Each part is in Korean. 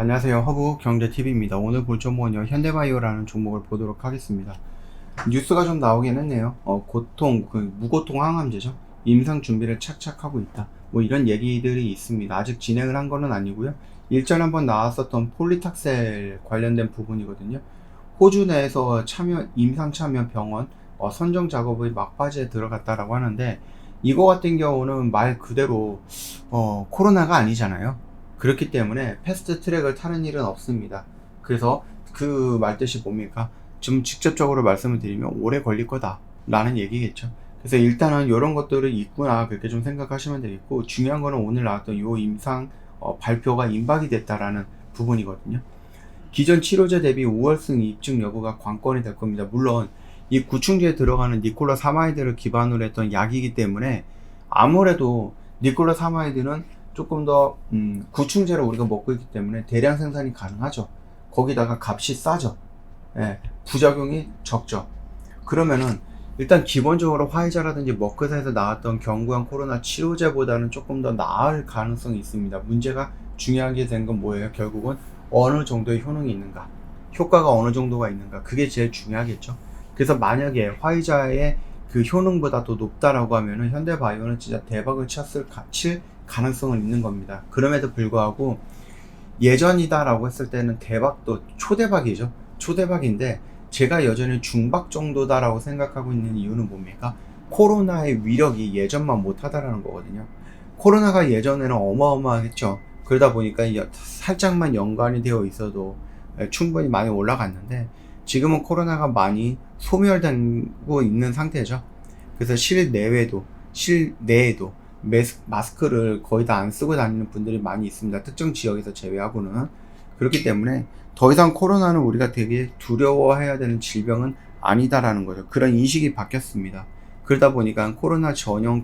안녕하세요. 허브 경제TV입니다. 오늘 볼 종목은요, 현대바이오라는 종목을 보도록 하겠습니다. 뉴스가 좀 나오긴 했네요. 무고통 항암제죠. 임상 준비를 착착 하고 있다. 뭐 이런 얘기들이 있습니다. 아직 진행을 한 거는 아니고요. 일전에 한번 나왔었던 폴리탁셀 관련된 부분이거든요. 호주 내에서 임상 참여 병원 선정 작업의 막바지에 들어갔다라고 하는데, 이거 같은 경우는 말 그대로 코로나가 아니잖아요. 그렇기 때문에 패스트 트랙을 타는 일은 없습니다. 그래서 그 말뜻이 뭡니까? 좀 직접적으로 말씀을 드리면 오래 걸릴 거다 라는 얘기겠죠. 그래서 일단은 이런 것들을 있구나, 그렇게 좀 생각하시면 되겠고, 중요한 거는 오늘 나왔던 요 임상 발표가 임박이 됐다라는 부분이거든요. 기존 치료제 대비 우월성 입증 여부가 관건이 될 겁니다. 물론 이 구충제에 들어가는 니콜라사마이드를 기반으로 했던 약이기 때문에 아무래도 니콜라사마이드는 조금 더 구충제를 우리가 먹고 있기 때문에 대량 생산이 가능하죠. 거기다가 값이 싸죠. 예, 부작용이 적죠. 그러면은 일단 기본적으로 화이자라든지 머크사에서 나왔던 경구형 코로나 치료제보다는 조금 더 나을 가능성이 있습니다. 문제가 중요하게 된 건 뭐예요? 결국은 어느 정도의 효능이 있는가, 효과가 어느 정도가 있는가, 그게 제일 중요하겠죠. 그래서 만약에 화이자의 그 효능보다 더 높다라고 하면은 현대바이오는 진짜 대박을 칠 가능성은 있는 겁니다. 그럼에도 불구하고 예전이다라고 했을 때는 대박도 초대박이죠. 초대박인데 제가 여전히 중박 정도다라고 생각하고 있는 이유는 뭡니까? 코로나의 위력이 예전만 못하다라는 거거든요. 코로나가 예전에는 어마어마했죠. 그러다 보니까 살짝만 연관이 되어 있어도 충분히 많이 올라갔는데, 지금은 코로나가 많이 소멸되고 있는 상태죠. 그래서 실내에도 마스크를 거의 다 안 쓰고 다니는 분들이 많이 있습니다. 특정 지역에서 제외하고는. 그렇기 때문에 더 이상 코로나는 우리가 되게 두려워해야 되는 질병은 아니다라는 거죠. 그런 인식이 바뀌었습니다. 그러다 보니까 코로나 전용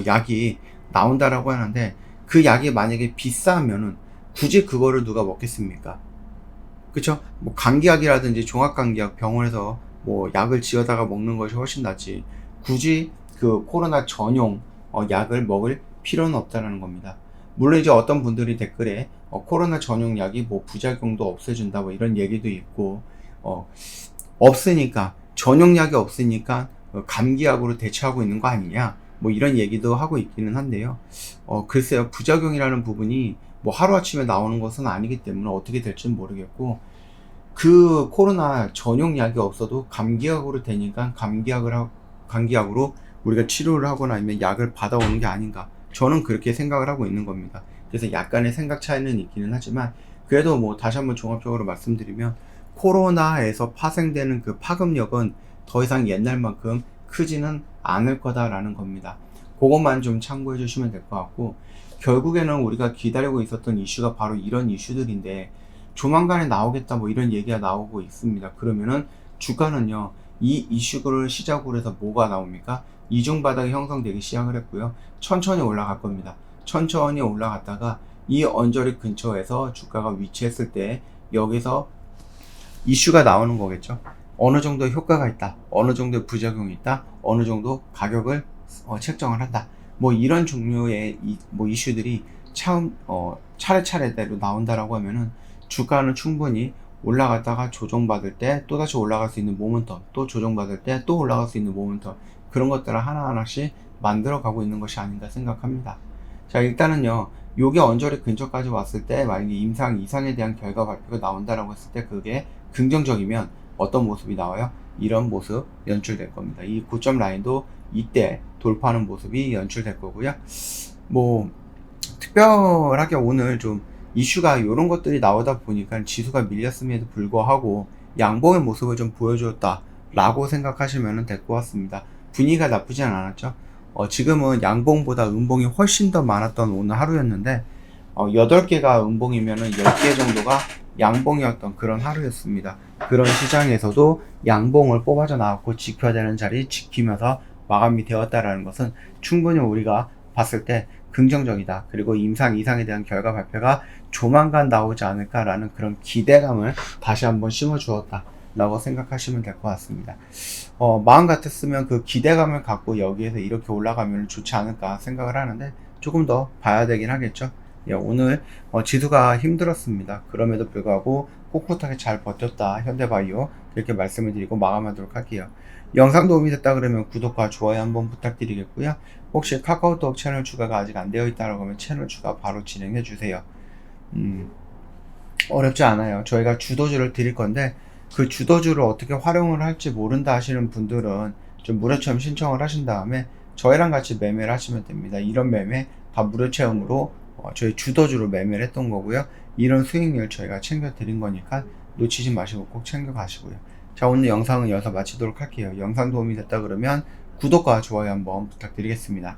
약이 나온다라고 하는데, 그 약이 만약에 비싸면은 굳이 그거를 누가 먹겠습니까? 그쵸? 뭐 감기약이라든지 종합감기약 병원에서 뭐 약을 지어다가 먹는 것이 훨씬 낫지, 굳이 그 코로나 전용 약을 먹을 필요는 없다라는 겁니다. 물론 이제 어떤 분들이 댓글에 코로나 전용 약이 뭐 부작용도 없애준다 뭐 이런 얘기도 있고, 없으니까, 전용 약이 없으니까 감기약으로 대처하고 있는 거 아니냐 뭐 이런 얘기도 하고 있기는 한데요. 글쎄요, 부작용이라는 부분이 뭐 하루아침에 나오는 것은 아니기 때문에 어떻게 될지는 모르겠고, 그 코로나 전용 약이 없어도 감기약으로 되니까 감기약으로 우리가 치료를 하거나 아니면 약을 받아오는 게 아닌가, 저는 그렇게 생각을 하고 있는 겁니다. 그래서 약간의 생각 차이는 있기는 하지만, 그래도 뭐 다시 한번 종합적으로 말씀드리면 코로나에서 파생되는 그 파급력은 더 이상 옛날만큼 크지는 않을 거다라는 겁니다. 그것만 좀 참고해 주시면 될 것 같고, 결국에는 우리가 기다리고 있었던 이슈가 바로 이런 이슈들인데, 조만간에 나오겠다 뭐 이런 얘기가 나오고 있습니다. 그러면은 주가는요, 이 이슈를 시작으로 해서 뭐가 나옵니까? 이중 바닥이 형성되기 시작을 했고요. 천천히 올라갈 겁니다. 천천히 올라갔다가 이 언저리 근처에서 주가가 위치했을 때 여기서 이슈가 나오는 거겠죠. 어느 정도 효과가 있다, 어느 정도 부작용이 있다, 어느 정도 가격을 책정을 한다, 뭐 이런 종류의 이슈들이 차례차례대로 나온다라고 하면은 주가는 충분히 올라갔다가 조정받을 때 또다시 올라갈 수 있는 모멘텀, 또 조정받을 때 또 올라갈 수 있는 모멘텀, 그런 것들을 하나하나씩 만들어 가고 있는 것이 아닌가 생각합니다. 자, 일단은요, 요게 언저리 근처까지 왔을 때 만약에 임상 이상에 대한 결과 발표가 나온다라고 했을 때 그게 긍정적이면 어떤 모습이 나와요? 이런 모습 연출될 겁니다. 이 고점 라인도 이때 돌파하는 모습이 연출될 거고요. 뭐 특별하게 오늘 좀 이슈가 이런 것들이 나오다 보니까 지수가 밀렸음에도 불구하고 양봉의 모습을 좀 보여줬다 라고 생각하시면 될 것 같습니다. 분위기가 나쁘진 않았죠. 지금은 양봉보다 음봉이 훨씬 더 많았던 오늘 하루였는데, 8개가 음봉이면은 10개 정도가 양봉이었던 그런 하루였습니다. 그런 시장에서도 양봉을 뽑아져 나왔고 지켜야 되는 자리 지키면서 마감이 되었다라는 것은 충분히 우리가 봤을 때 긍정적이다. 그리고 임상 이상에 대한 결과 발표가 조만간 나오지 않을까라는 그런 기대감을 다시 한번 심어 주었다 라고 생각하시면 될 것 같습니다. 마음 같았으면 그 기대감을 갖고 여기에서 이렇게 올라가면 좋지 않을까 생각을 하는데, 조금 더 봐야 되긴 하겠죠. 예, 오늘 지수가 힘들었습니다. 그럼에도 불구하고 꿋꿋하게 잘 버텼다 현대바이오, 이렇게 말씀을 드리고 마감하도록 할게요. 영상 도움이 됐다 그러면 구독과 좋아요 한번 부탁드리겠고요. 혹시 카카오톡 채널 추가가 아직 안 되어 있다고 하면 채널 추가 바로 진행해 주세요. 어렵지 않아요. 저희가 주도주를 드릴 건데 그 주도주를 어떻게 활용을 할지 모른다 하시는 분들은 좀 무료 체험 신청을 하신 다음에 저희랑 같이 매매를 하시면 됩니다. 이런 매매 다 무료 체험으로 저희 주도주로 매매를 했던 거고요. 이런 수익률 저희가 챙겨 드린 거니까 놓치지 마시고 꼭 챙겨 가시고요. 자, 오늘 영상은 여기서 마치도록 할게요. 영상 도움이 됐다 그러면 구독과 좋아요 한번 부탁드리겠습니다.